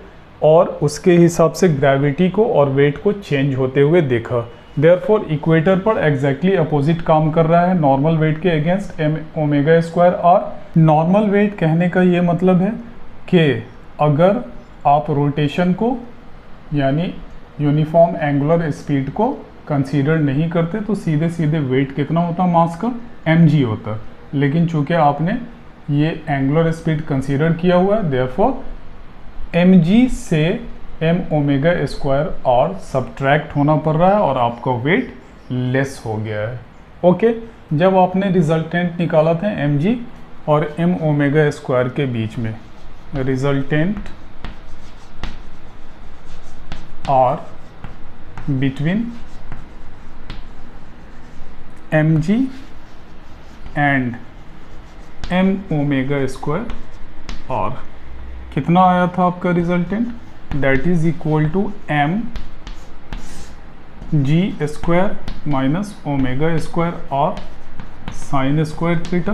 और उसके हिसाब से ग्रेविटी को और वेट को चेंज होते हुए देखा, देयरफॉर इक्वेटर पर एग्जैक्टली अपोजिट काम कर रहा है नॉर्मल वेट के against M omega square R. Normal weight कहने का ये मतलब है कि अगर आप रोटेशन को यानी यूनिफॉर्म एंगुलर स्पीड को कंसीडर नहीं करते तो सीधे सीधे वेट कितना होता मास का, mg होता। लेकिन चूंकि आपने ये एंगुलर स्पीड कंसीडर किया हुआ है, देयरफॉर mg से m omega square R subtract होना पड़ रहा है और आपका वेट लेस हो गया है। ओके, जब आपने रिजल्टेंट निकाला था mg और m ओमेगा स्क्वायर के बीच में, resultant R between mg and M omega square R. कितना आया था आपका resultant? That is equal to M g square minus omega square are sine square theta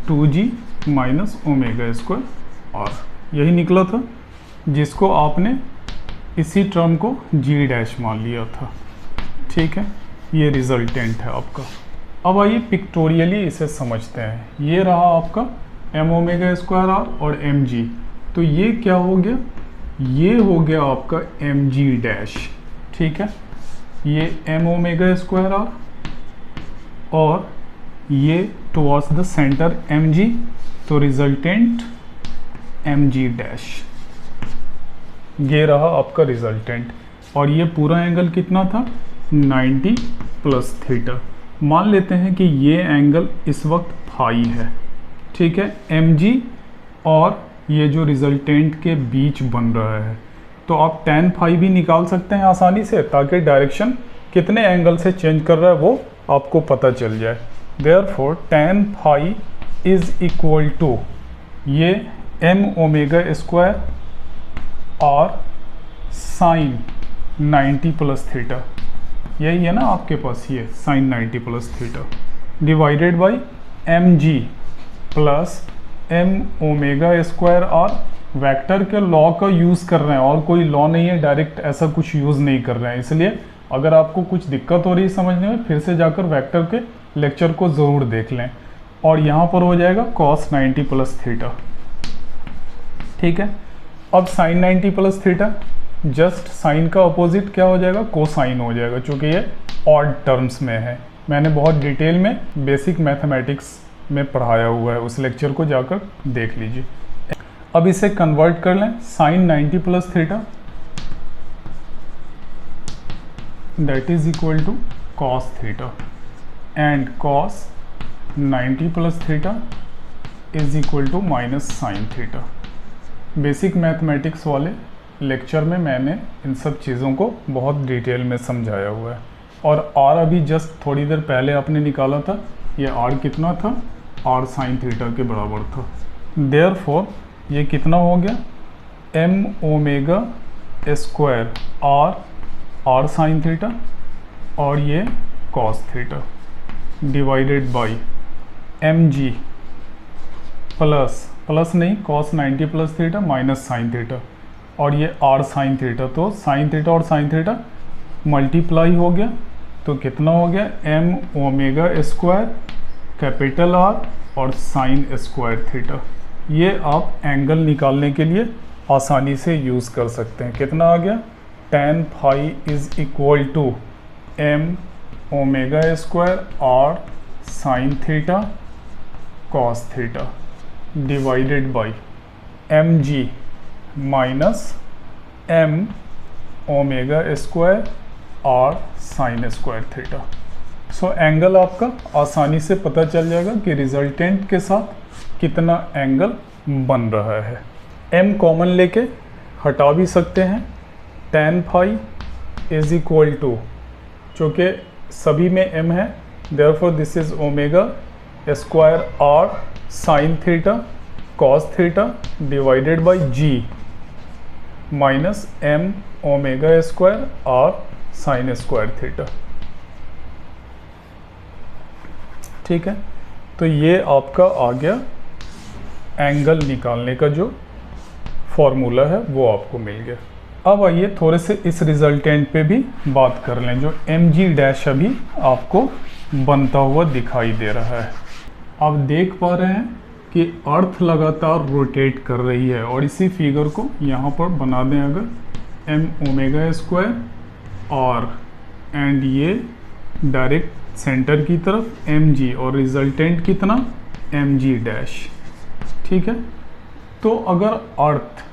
2g minus omega square R. यही निकला था, जिसको आपने इसी टर्म को g डैश मान लिया था। ठीक है, ये रिजल्टेंट है आपका। अब आइए पिक्टोरियली इसे समझते हैं। ये रहा आपका एम ओमेगा स्क्वायर आर और एम जी। तो ये क्या हो गया? ये हो गया आपका एम जी डैश। ठीक है, ये एम ओमेगा स्क्वायर आर और ये towards the centre M g, तो रिजल्टेंट एम जी डैश। ये रहा आपका रिजल्टेंट। और ये पूरा एंगल कितना था? 90 प्लस थीटा। मान लेते हैं कि ये एंगल इस वक्त फाई है। ठीक है, एम जी और ये जो रिजल्टेंट के बीच बन रहा है, तो आप tan फाई भी निकाल सकते हैं आसानी से, ताकि डायरेक्शन कितने एंगल से चेंज कर रहा है वो आपको पता चल जाए। Therefore tan phi is equal to ये एम ओमेगा स्क्वायर और साइन 90 प्लस थीटा, यही है ना आपके पास, ये sine 90 plus theta divided by M g plus M omega square. और वेक्टर के लॉ का यूज़ कर रहे हैं, और कोई लॉ नहीं है, डायरेक्ट ऐसा कुछ यूज़ नहीं कर रहे हैं। इसलिए अगर आपको कुछ दिक्कत हो रही है समझने में, फिर से जाकर वेक्टर के लेक्चर को ज़रूर देख लें। और यहाँ पर हो जाएगा cos 90 प्लस थीटा। ठीक है, अब sine 90 plus theta, just sine का अपोजिट क्या हो जाएगा? कोसाइन हो जाएगा, चूँकि ये ऑड टर्म्स में है। मैंने बहुत डिटेल में बेसिक मैथमेटिक्स में पढ़ाया हुआ है, उस लेक्चर को जाकर देख लीजिए। अब इसे कन्वर्ट कर लें, sine 90 plus theta that is equal to cos theta and cos 90 plus theta is equal to minus sine theta. Basic mathematics वाले लेक्चर में मैंने इन सब चीज़ों को बहुत डिटेल में समझाया हुआ है। और आर अभी जस्ट थोड़ी देर पहले आपने निकाला था, ये आर कितना था? आर साइन थीटा के बराबर था। देयरफॉर ये कितना हो गया? M omega square are sine theta और ये cos theta divided by M g plus नहीं, cos 90 plus theta minus sine theta और ये आर साइन थीटा। तो साइन थीटा और साइन थीटा मल्टीप्लाई हो गया, तो कितना हो गया? M omega square capital r और साइन स्क्वायर थीटा। ये आप एंगल निकालने के लिए आसानी से यूज़ कर सकते हैं। कितना आ गया? tan phi is equal to M omega square are sine theta cos theta divided by M g minus M omega square are sine square theta. So angle आपका आसानी से पता चल जाएगा कि रिजल्टेंट के साथ कितना एंगल बन रहा है। m कॉमन लेके हटा भी सकते हैं। tan phi is equal to, चूँकि सभी में m है, therefore this is omega square are sine theta cos theta divided by g minus m omega square are sine square theta. ठीक है, तो ये आपका आ गया एंगल निकालने का जो फॉर्मूला है वो आपको मिल गया। अब आइए थोड़े से इस रिजल्टेंट पे भी बात कर लें, जो एम जी डैश अभी आपको बनता हुआ दिखाई दे रहा है। आप देख पा रहे हैं कि अर्थ लगातार रोटेट कर रही है, और इसी फिगर को यहाँ पर बना दें अगर, एम ओमेगा स्क्वायर और एंड ये डायरेक्ट सेंटर की तरफ एम जी और रिजल्टेंट कितना? M G dash. ठीक है, तो अगर earth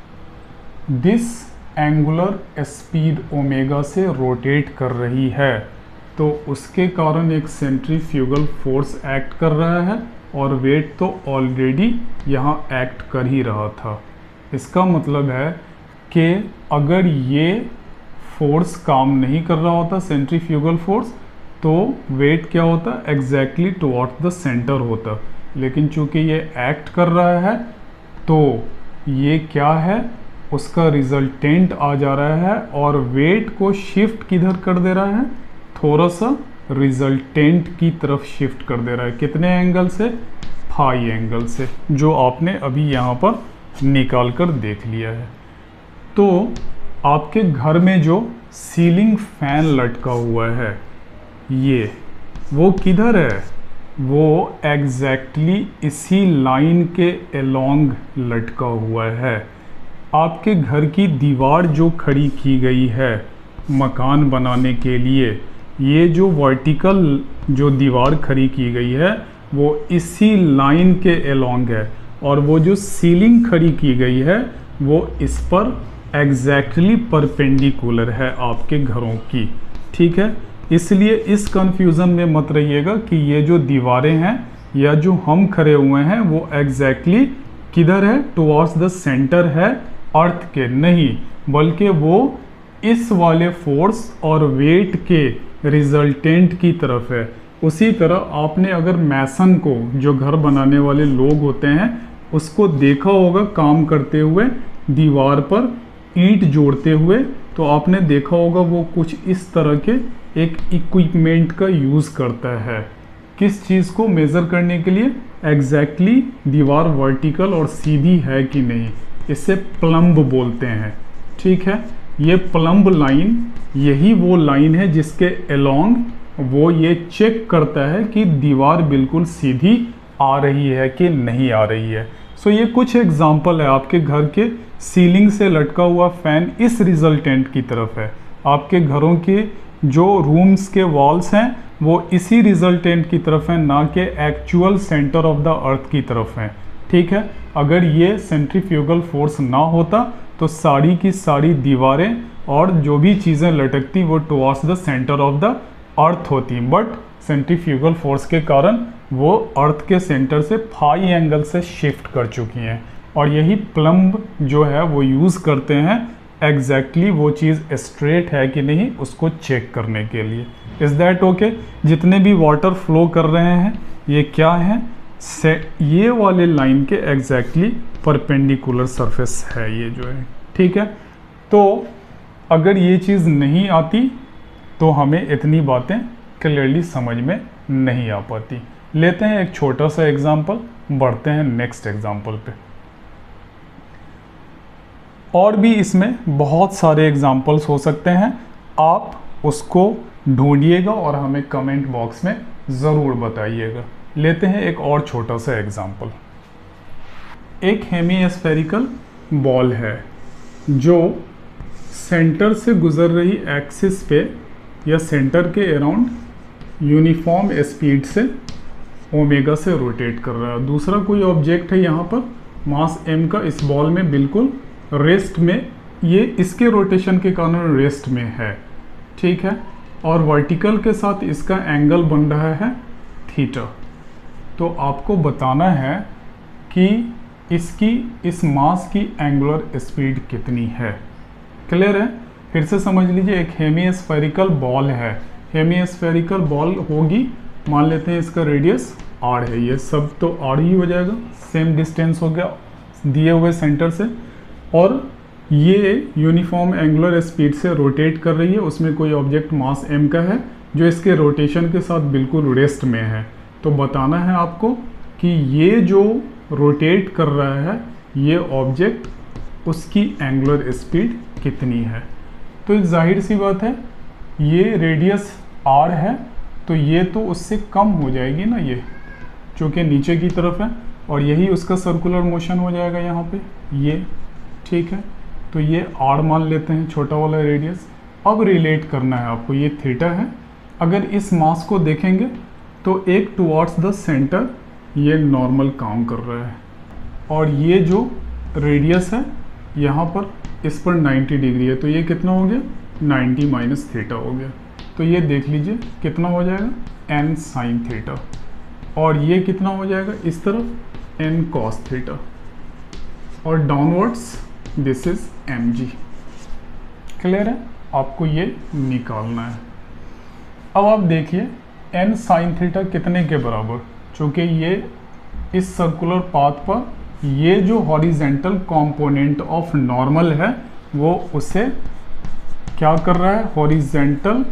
this angular speed omega से रोटेट कर रही है, तो उसके कारण एक सेंट्रीफ्यूगल फोर्स एक्ट कर रहा है, और वेट तो ऑलरेडी यहाँ एक्ट कर ही रहा था। इसका मतलब है कि अगर ये फोर्स काम नहीं कर रहा होता, सेंट्रीफ्यूगल फोर्स, तो वेट क्या होता? एग्जैक्टली टुवर्ड्स द सेंटर होता। लेकिन चूंकि ये एक्ट कर रहा है तो ये क्या है, उसका रिजल्टेंट आ जा रहा है और वेट को शिफ्ट किधर कर दे रहा है, थोड़ा सा रिजल्टेंट की तरफ शिफ्ट कर दे रहा है। कितने एंगल से, फाई एंगल से, जो आपने अभी यहाँ पर निकाल कर देख लिया है। तो आपके घर में जो सीलिंग फैन लटका हुआ है ये, वो किधर है, वो एग्जैक्टली इसी लाइन के अलोंग लटका हुआ है। आपके घर की दीवार जो खड़ी की गई है मकान बनाने के लिए, ये जो वर्टिकल जो दीवार खड़ी की गई है वो इसी लाइन के अलोंग है, और वो जो सीलिंग खड़ी की गई है वो इस पर एग्जैक्टली परपेंडिकुलर है आपके घरों की। ठीक है, इसलिए इस कंफ्यूजन में मत रहिएगा कि ये जो दीवारें हैं या जो हम खड़े हुए हैं वो एग्जैक्टली किधर है, टुवर्ड्स द सेंटर है अर्थ के, नहीं, बल्कि वो इस वाले फोर्स और वेट के रिजल्टेंट की तरफ है। उसी तरह आपने अगर मैसन को, जो घर बनाने वाले लोग होते हैं, उसको देखा होगा काम करते हुए दीवार पर ईंट जोड़ते हुए, तो आपने देखा होगा वो कुछ इस तरह के एक इक्विपमेंट का यूज़ करता है। किस चीज़ को मेज़र करने के लिए, एग्जैक्टली दीवार वर्टिकल और सीधी है कि नहीं, इसे प्लम्ब बोलते हैं। ठीक है, ये प्लम्ब लाइन यही वो लाइन है जिसके अलोंग वो ये चेक करता है कि दीवार बिल्कुल सीधी आ रही है कि नहीं आ रही है। सो ये कुछ एग्जाम्पल है। आपके घर के सीलिंग से लटका हुआ फैन इस रिजल्टेंट की तरफ है, आपके घरों के जो रूम्स के वॉल्स हैं वो इसी रिजल्टेंट की तरफ है, ना कि एक्चुअल सेंटर ऑफ द अर्थ की तरफ है। ठीक है, अगर ये सेंट्रीफ्यूगल फोर्स ना होता तो सारी की सारी दीवारें और जो भी चीज़ें लटकती वो towards the centre of the अर्थ होती, बट सेंट्रीफ्यूगल फोर्स के कारण वो अर्थ के सेंटर से फाई एंगल से शिफ्ट कर चुकी हैं, और यही प्लम्ब जो है वो यूज़ करते हैं एग्जैक्टली वो चीज़ स्ट्रेट है कि नहीं उसको चेक करने के लिए। Is that okay? जितने भी वाटर फ्लो कर रहे हैं ये क्या है, ये वाले लाइन के एग्जैक्टली परपेंडिकुलर सरफेस है ये जो है। ठीक है, तो अगर ये चीज़ नहीं आती तो हमें इतनी बातें क्लियरली समझ में नहीं आ पाती। लेते हैं एक छोटा सा एग्जांपल, बढ़ते हैं नेक्स्ट एग्जांपल पे। और भी इसमें बहुत सारे एग्जांपल्स हो सकते हैं, आप उसको ढूंढिएगा और हमें कमेंट बॉक्स में ज़रूर बताइएगा। लेते हैं एक और छोटा सा एग्जांपल। एक हेमीस्फेरिकल बॉल है जो सेंटर से गुजर रही एक्सिस पे या सेंटर के अराउंड यूनिफॉर्म स्पीड से ओमेगा से रोटेट कर रहा है। दूसरा कोई ऑब्जेक्ट है यहाँ पर मास m का, इस बॉल में बिल्कुल रेस्ट में, ये इसके रोटेशन के कारण रेस्ट में है। ठीक है, और वर्टिकल के साथ इसका एंगल बन रहा है थीटा। तो आपको बताना है कि इसकी इस मास की एंगुलर स्पीड कितनी है। क्लियर है? फिर से समझ लीजिए, एक हेमीस्फेरिकल बॉल है, हेमीस्फेरिकल बॉल होगी, मान लेते हैं इसका रेडियस r है, ये सब तो r ही हो जाएगा, सेम डिस्टेंस हो गया दिए हुए सेंटर से, और ये यूनिफॉर्म एंगुलर स्पीड से रोटेट कर रही है, उसमें कोई ऑब्जेक्ट मास m का है जो इसके रोटेशन के साथ बिल्कुल रेस्ट में है। तो बताना है आपको कि ये जो रोटेट कर रहा है ये ऑब्जेक्ट, उसकी एंगुलर स्पीड कितनी है। तो जाहिर सी बात है, ये रेडियस r है तो ये तो उससे कम हो जाएगी ना, ये चूँकि नीचे की तरफ है, और यही उसका सर्कुलर मोशन हो जाएगा यहाँ पे ये। ठीक है, तो ये r मान लेते हैं, छोटा वाला रेडियस। अब रिलेट करना है आपको, ये थीटा है। अगर इस मास को देखेंगे तो एक टुवर्ड्स द सेंटर ये नॉर्मल काम कर रहा है, और ये जो रेडियस है यहाँ पर, इस पर 90 डिग्री है, तो ये कितना हो गया, 90 माइनस थीटा हो गया। तो ये देख लीजिए कितना हो जाएगा, n साइन थीटा, और ये कितना हो जाएगा इस तरफ, n कॉस थीटा, और downwards this is mg। Clear है? आपको ये निकालना है। अब आप देखिए n साइन थीटा कितने के बराबर, चूँकि ये इस सर्कुलर पाथ पर ये जो हॉरिजेंटल कंपोनेंट ऑफ नॉर्मल है वो उसे क्या कर रहा है, हॉरिजेंटल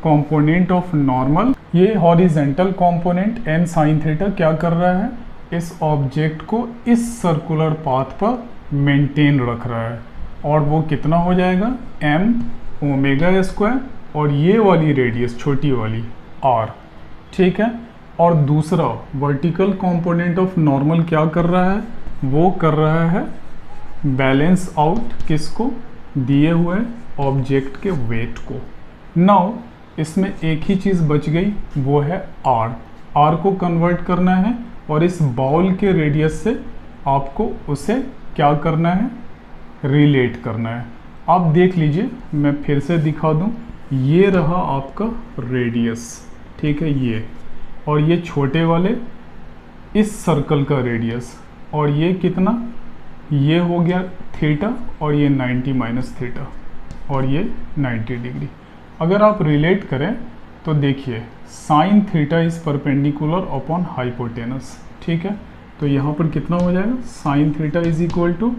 कंपोनेंट ऑफ नॉर्मल, ये horizontal component m sin theta क्या कर रहा है, इस ऑब्जेक्ट को इस सर्कुलर पाथ पर मेंटेन रख रहा है। और वो कितना हो जाएगा, m ओमेगा स्क्वायर, और ये वाली रेडियस छोटी वाली r, ठीक है। और दूसरा वर्टिकल कंपोनेंट ऑफ नॉर्मल क्या कर रहा है, वो कर रहा है बैलेंस आउट किसको, दिए हुए ऑब्जेक्ट के वेट को। नाउ इसमें एक ही चीज़ बच गई, वो है r को कन्वर्ट करना है और इस बॉल के रेडियस से आपको उसे क्या करना है, रिलेट करना है। आप देख लीजिए, मैं फिर से दिखा दूं, ये रहा आपका रेडियस, ठीक है, ये, और ये छोटे वाले इस सर्कल का रेडियस, और ये कितना, ये हो गया थीटा, और ये 90 माइनस थीटा, और ये 90 डिग्री। अगर आप रिलेट करें तो देखिए sine theta is perpendicular upon hypotenuse, ठीक है। तो यहाँ पर कितना हो जाएगा, sine theta is equal to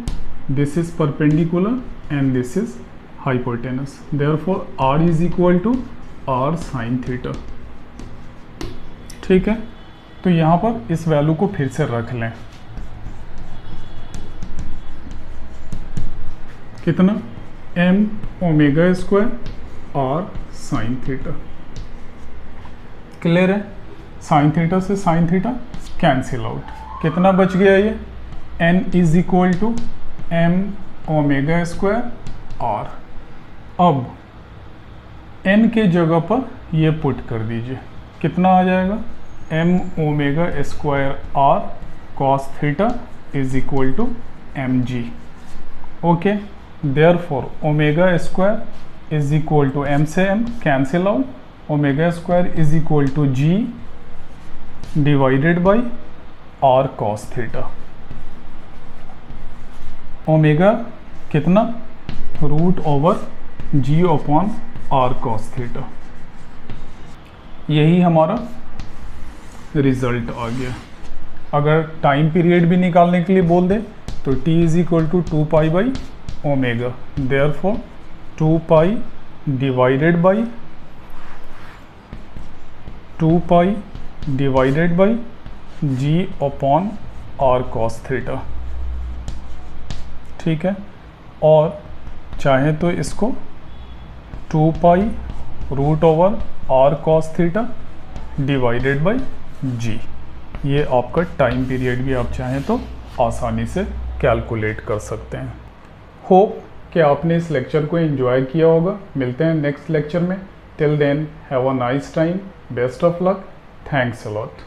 this is perpendicular and this is hypotenuse, therefore r is equal to r sine theta, ठीक है। तो यहाँ पर इस वैल्यू को फिर से रख लें, कितना, m omega square r sine theta, clear है। साइन थीटा से साइन थीटा कैंसिल आउट, कितना बच गया ये, n is equal to m omega square r। अब n के जगह पर ये पुट कर दीजिए, कितना आ जाएगा, m omega square r cos theta is equal to mg, okay. Therefore omega square is equal to m से m cancel out, omega square is equal to g divided by r cos theta. Omega कितना, root over g upon r cos theta, यही हमारा result आ गया। अगर time period भी निकालने के लिए बोल दे तो t is equal to 2 pi by omega, therefore 2 pi divided by 2 pi divided by g upon r cos theta, ठीक है। और चाहे तो इसको 2 pi root over r cos theta divided by g, ये आपका टाइम पीरियड भी आप चाहें तो आसानी से कैलकुलेट कर सकते हैं। होप कि आपने इस लेक्चर को एंजॉय किया होगा। मिलते हैं नेक्स्ट लेक्चर में। Till then have a nice time, best of luck, thanks a lot.